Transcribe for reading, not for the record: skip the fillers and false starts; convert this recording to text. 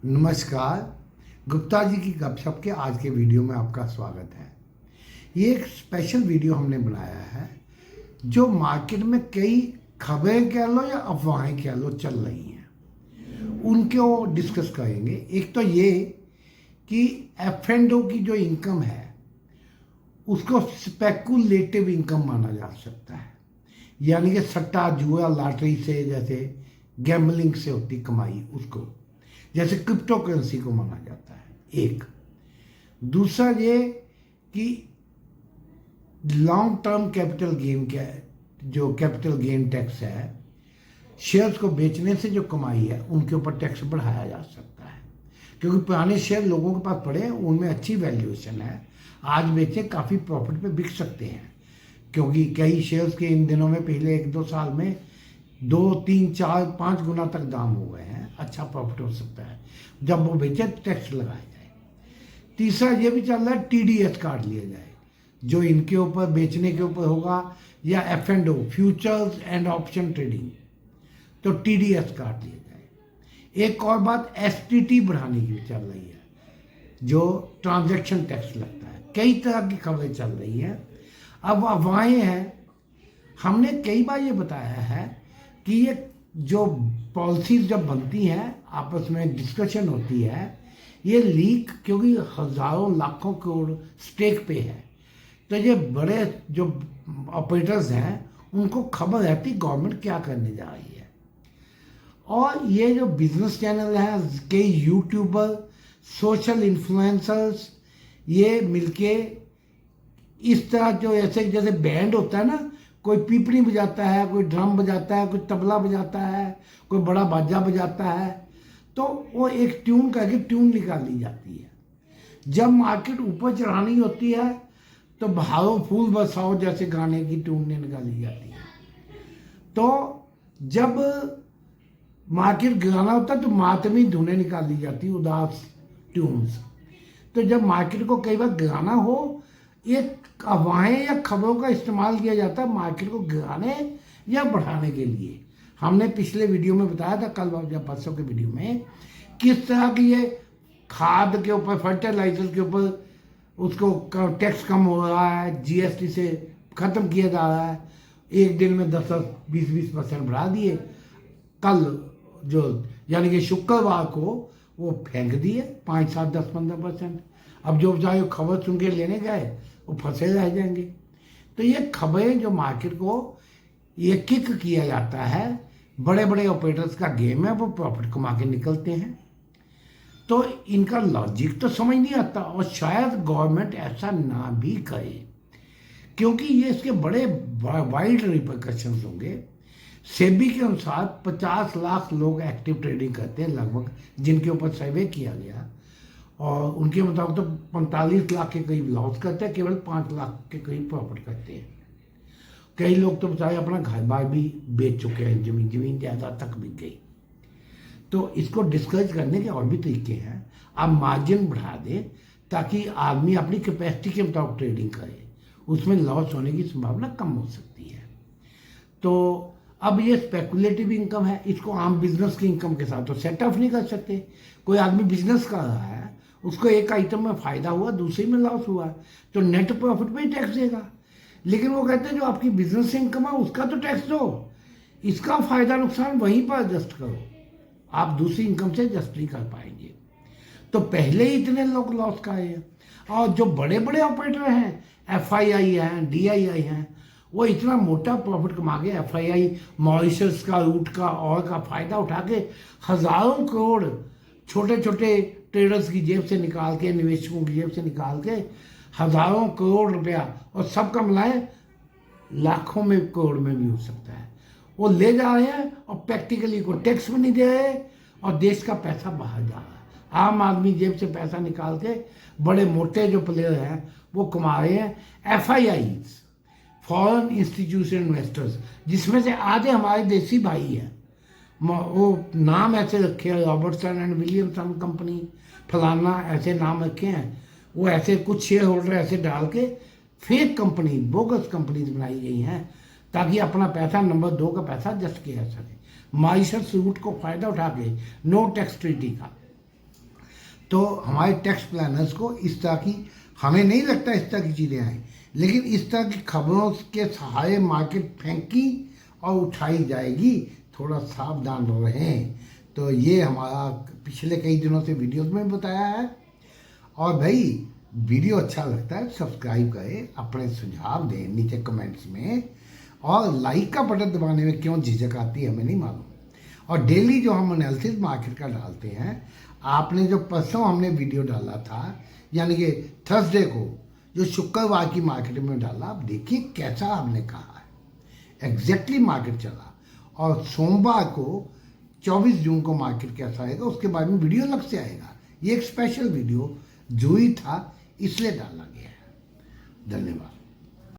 नमस्कार। गुप्ता जी की गपशप के आज के वीडियो में आपका स्वागत है। ये एक स्पेशल वीडियो हमने बनाया है जो मार्केट में कई खबरें कह लो या अफवाहें कह लो चल रही हैं, उनको डिस्कस करेंगे। एक तो ये कि F&O की जो इनकम है उसको स्पेकुलेटिव इनकम माना जा सकता है, यानी कि सट्टा जुआ लॉटरी से, जैसे गैम्बलिंग से होती कमाई, उसको जैसे क्रिप्टो करेंसी को माना जाता है। एक दूसरा ये कि लॉन्ग टर्म कैपिटल गेन क्या है, जो कैपिटल गेन टैक्स है, शेयर्स को बेचने से जो कमाई है उनके ऊपर टैक्स बढ़ाया जा सकता है, क्योंकि पुराने शेयर लोगों के पास पड़े हैं, उनमें अच्छी वैल्यूएशन है, आज बेचे काफ़ी प्रॉफिट पे बिक सकते हैं, क्योंकि कई शेयर्स के इन दिनों में पिछले 1-2 साल में 2, 3, 4, 5 गुना तक दाम हो गए हैं। अच्छा प्रॉफिट हो सकता है, जब वो बेचे टैक्स लगाया जाए। तीसरा ये भी चल रहा है TDS काट लिया जाए, जो इनके ऊपर बेचने के ऊपर होगा, या F&O futures and option trading, तो TDS काट लिया जाए। एक और बात STT बढ़ाने की चल रही है, जो ट्रांजैक्शन टैक्स लगता है। कई तरह की खबरें चल रही हैं। अब अफवाहें हैं। हमने कई बार ये बताया है कि ये जो पॉलिसीज जब बनती हैं, आपस में डिस्कशन होती है, ये लीक, क्योंकि हजारों लाखों करोड़ स्टेक पे है, तो ये बड़े जो ऑपरेटर्स हैं उनको खबर रहती गवर्नमेंट क्या करने जा रही है। और ये जो बिजनेस चैनल हैं, कई यूट्यूबर, सोशल इन्फ्लुएंसर्स, ये मिलके इस तरह जो ऐसे जैसे बैंड होता है ना, कोई पीपनी बजाता है, कोई ड्रम बजाता है, कोई तबला बजाता है, कोई बड़ा बाजा बजाता है, तो वो एक ट्यून करके ट्यून निकाली जाती है। जब मार्केट ऊपर चढ़ानी होती है तो भारो फूल बरसाओ जैसे गाने की ट्यून निकाली जाती है। तो जब मार्केट गिराना होता है तो मातमी धुनें निकाली जाती है, उदास ट्यून्स। तो जब मार्केट को कई बार गिराना हो, ये अफवाहें या खबरों का इस्तेमाल किया जाता है मार्केट को गिराने या बढ़ाने के लिए। हमने पिछले वीडियो में बताया था, कल या परसों के वीडियो में, किस तरह की ये खाद के ऊपर, फर्टिलाइजर के ऊपर उसको टैक्स कम हो रहा है, GST से ख़त्म किया जा रहा है। एक दिन में 10-20% बढ़ा दिए। कल जो यानी कि शुक्रवार को वो फेंक दिए 5, 7, 10, 15%। अब जो चाहे खबर सुन के लेने गए वो फंसे रह जाएंगे। तो ये खबरें जो मार्केट को ये किक किया जाता है, बड़े बड़े ऑपरेटर्स का गेम है, वो प्रॉफिट कमा के निकलते हैं। तो इनका लॉजिक तो समझ नहीं आता, और शायद गवर्नमेंट ऐसा ना भी करे, क्योंकि ये इसके बड़े वाइड रिपरकशंस होंगे। सेबी के अनुसार 50 लाख लोग एक्टिव ट्रेडिंग करते हैं लगभग, जिनके ऊपर सर्वे किया गया, और उनके मुताबिक तो 45 लाख के करीब लॉस करते हैं, केवल 5 लाख के करीब प्रॉफिट करते हैं। कई लोग तो बेचारे अपना घर बार भी बेच चुके हैं, जमीन ज़्यादा तक बिक गई। तो इसको डिस्करेज करने के और भी तरीके हैं। आप मार्जिन बढ़ा दें ताकि आदमी अपनी कैपेसिटी के मुताबिक ट्रेडिंग करे, उसमें लॉस होने की संभावना कम हो सकती है। तो अब ये स्पेकुलेटिव इनकम है, इसको आम बिजनेस की इनकम के साथ तो सेट ऑफ नहीं कर सकते। कोई आदमी बिजनेस कर रहा है, उसको एक आइटम में फ़ायदा हुआ, दूसरे में लॉस हुआ, तो नेट प्रॉफिट पे ही टैक्स देगा। लेकिन वो कहते हैं जो आपकी बिजनेस से इनकम है उसका तो टैक्स दो, इसका फ़ायदा नुकसान वहीं पर एडजस्ट करो, आप दूसरी इनकम से एडजस्ट नहीं कर पाएंगे। तो पहले ही इतने लोग लॉस का हैं। और जो बड़े बड़े ऑपरेटर हैं, FII हैं, DII हैं, वो इतना मोटा प्रॉफिट कमा के, FII मॉरिशस का, रूट का, और का फ़ायदा उठा के हज़ारों करोड़ छोटे छोटे ट्रेडर्स की जेब से निकाल के, निवेशकों की जेब से निकाल के हज़ारों करोड़ रुपया, और सबका मिलाए लाखों में करोड़ में भी हो सकता है, वो ले जा रहे हैं, और प्रैक्टिकली को टैक्स भी नहीं दे रहे, और देश का पैसा बाहर जा रहा है। आम आदमी जेब से पैसा निकाल के बड़े मोटे जो प्लेयर हैं वो कमा रहे हैं। FIIs, फॉरेन इंस्टीट्यूशन इन्वेस्टर्स, जिसमें से आधे हमारे देसी भाई हैं, वो नाम ऐसे रखे हैं, रॉबर्टसन एंड विलियमसन कंपनी, फलाना, ऐसे नाम रखे हैं। वो ऐसे कुछ शेयर होल्डर ऐसे डाल के फेक कंपनी, बोगस कंपनीज बनाई गई हैं, ताकि अपना पैसा, नंबर 2 का पैसा जस्ट किया जा सके। मॉरिशस रूट को फ़ायदा उठा के नो टैक्स ट्रीटी का तो हमारे टैक्स प्लानर्स को इस तरह की, हमें नहीं लगता इस तरह की चीज़ें आए, लेकिन इस तरह की खबरों के सहारे मार्केट फेंकी और उठाई जाएगी, थोड़ा सावधान रहें। तो ये हमारा पिछले कई दिनों से वीडियोस में बताया है। और भाई वीडियो अच्छा लगता है सब्सक्राइब करें, अपने सुझाव दें नीचे कमेंट्स में, और लाइक का बटन दबाने में क्यों झिझक आती है हमें नहीं मालूम। और डेली जो हम एनालिसिस मार्केट का डालते हैं, आपने जो परसों हमने वीडियो डाला था, यानी कि थर्सडे को जो शुक्रवार की मार्केट में डाला, आप देखिए कैसा हमने कहा है, एग्जैक्टली मार्केट चला। और सोमवार को 24 जून को मार्केट कैसा आएगा उसके बारे में वीडियो अलग से आएगा। ये एक स्पेशल वीडियो जो ही था इसलिए डाला गया है। धन्यवाद।